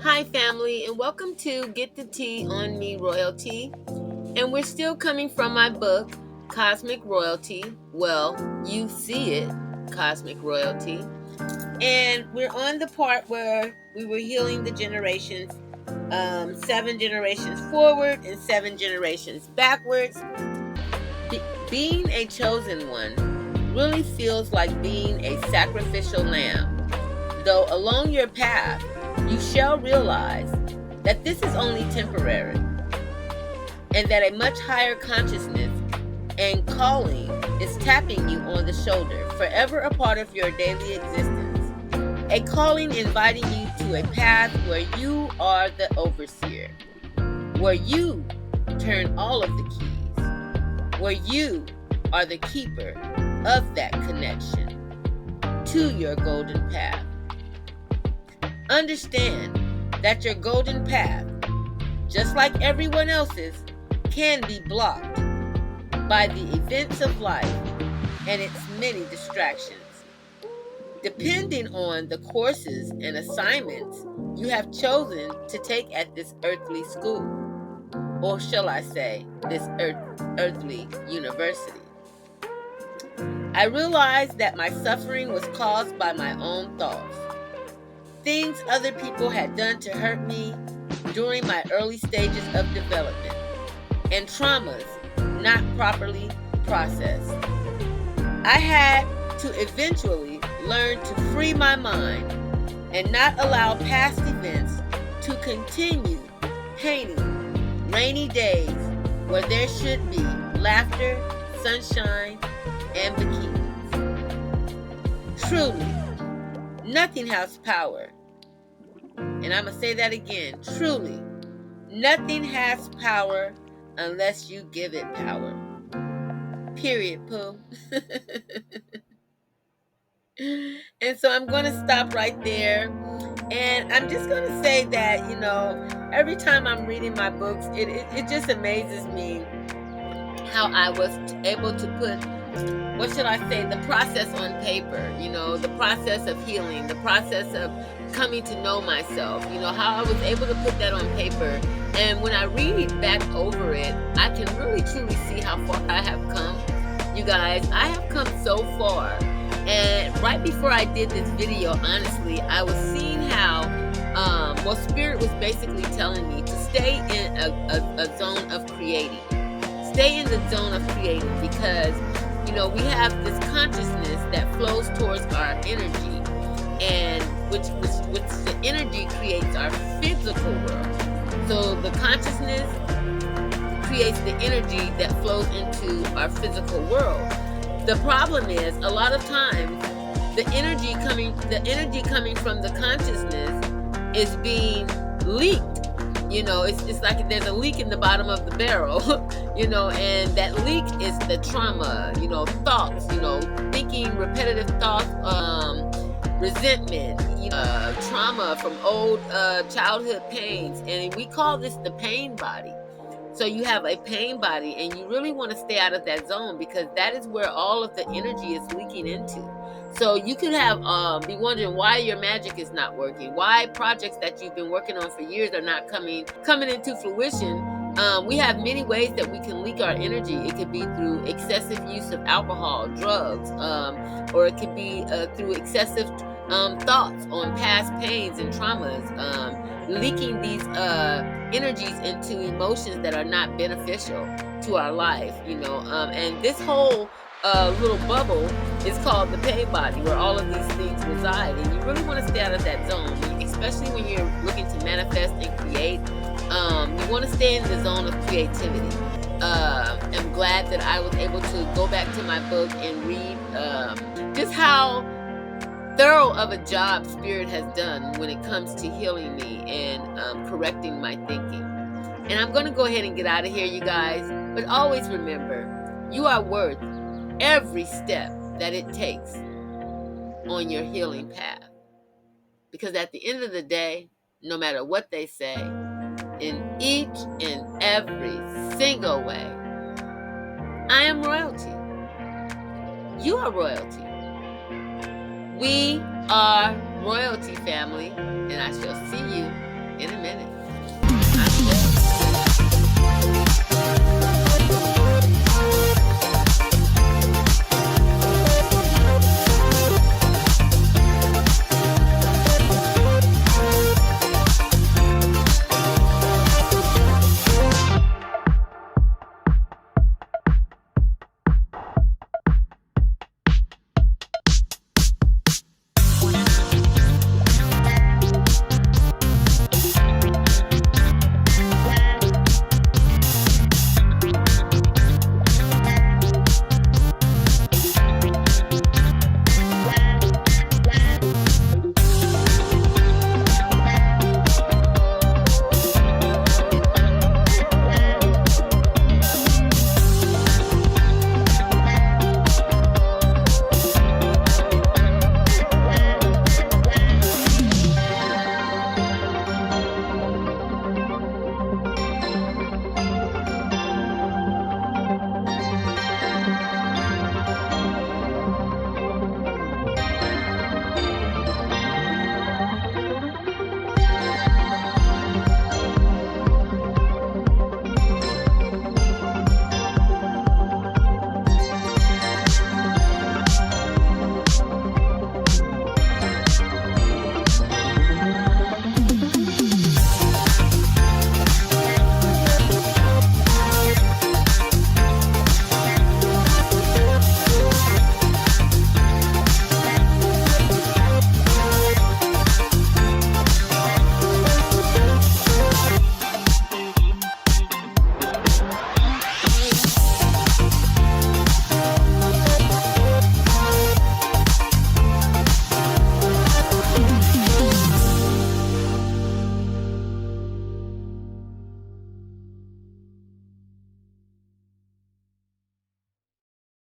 Hi, family, and welcome to Get the Tea on Me Royalty. And we're still coming from my book, Cosmic Royalty. Well, you see it, Cosmic Royalty. And we're on the part where we were healing the generations, 7 generations forward and 7 generations backwards. Being a chosen one really feels like being a sacrificial lamb. Though along your path, you shall realize that this is only temporary, and that a much higher consciousness and calling is tapping you on the shoulder, forever a part of your daily existence. A calling inviting you to a path where you are the overseer, where you turn all of the keys, where you are the keeper of that connection to your golden path. Understand that your golden path, just like everyone else's, can be blocked by the events of life and its many distractions. Depending on the courses and assignments you have chosen to take at this earthly school, or shall I say, this earthly university. I realized that my suffering was caused by my own thoughts. Things other people had done to hurt me during my early stages of development, and traumas not properly processed. I had to eventually learn to free my mind and not allow past events to continue painting rainy days where there should be laughter, sunshine, and bikinis. Truly, nothing has power. And I'm going to say that again. Truly, nothing has power unless you give it power. Period, Pooh. And so I'm going to stop right there. And I'm just going to say that, every time I'm reading my books, it just amazes me how I was able to put, what should I say, the process on paper, the process of healing, the process of coming to know myself, how I was able to put that on paper. And when I read back over it, I can really truly see how far I have come. You guys, I have come so far. And right before I did this video, honestly, I was seeing how, Spirit was basically telling me to stay in a zone of creating. Stay in the zone of creating because, we have this consciousness that flows towards our energy, and which the energy creates our physical world. So the consciousness creates the energy that flows into our physical world. The problem is, a lot of times, the energy coming from the consciousness is being leaked. It's like there's a leak in the bottom of the barrel, and that leak is the trauma, thoughts, thinking repetitive thoughts, resentment, trauma from old childhood pains. And we call this the pain body. So you have a pain body, and you really want to stay out of that zone because that is where all of the energy is leaking into. So you could have be wondering why your magic is not working, why projects that you've been working on for years are not coming into fruition. We have many ways that we can leak our energy. It could be through excessive use of alcohol, drugs, or it could be through excessive thoughts on past pains and traumas, leaking these energies into emotions that are not beneficial to our life, and this whole little bubble is called the pain body, where all of these things reside. And you really want to stay out of that zone, especially when you're looking to manifest and create. You want to stay in the zone of creativity. I'm glad that I was able to go back to my book and read just how thorough of a job Spirit has done when it comes to healing me and correcting my thinking. And I'm going to go ahead and get out of here, you guys. But always remember, you are worth every step that it takes on your healing path. Because at the end of the day, no matter what they say, in each and every single way, I am royalty. You are royalty. We are royalty, family, and I shall see you in a minute.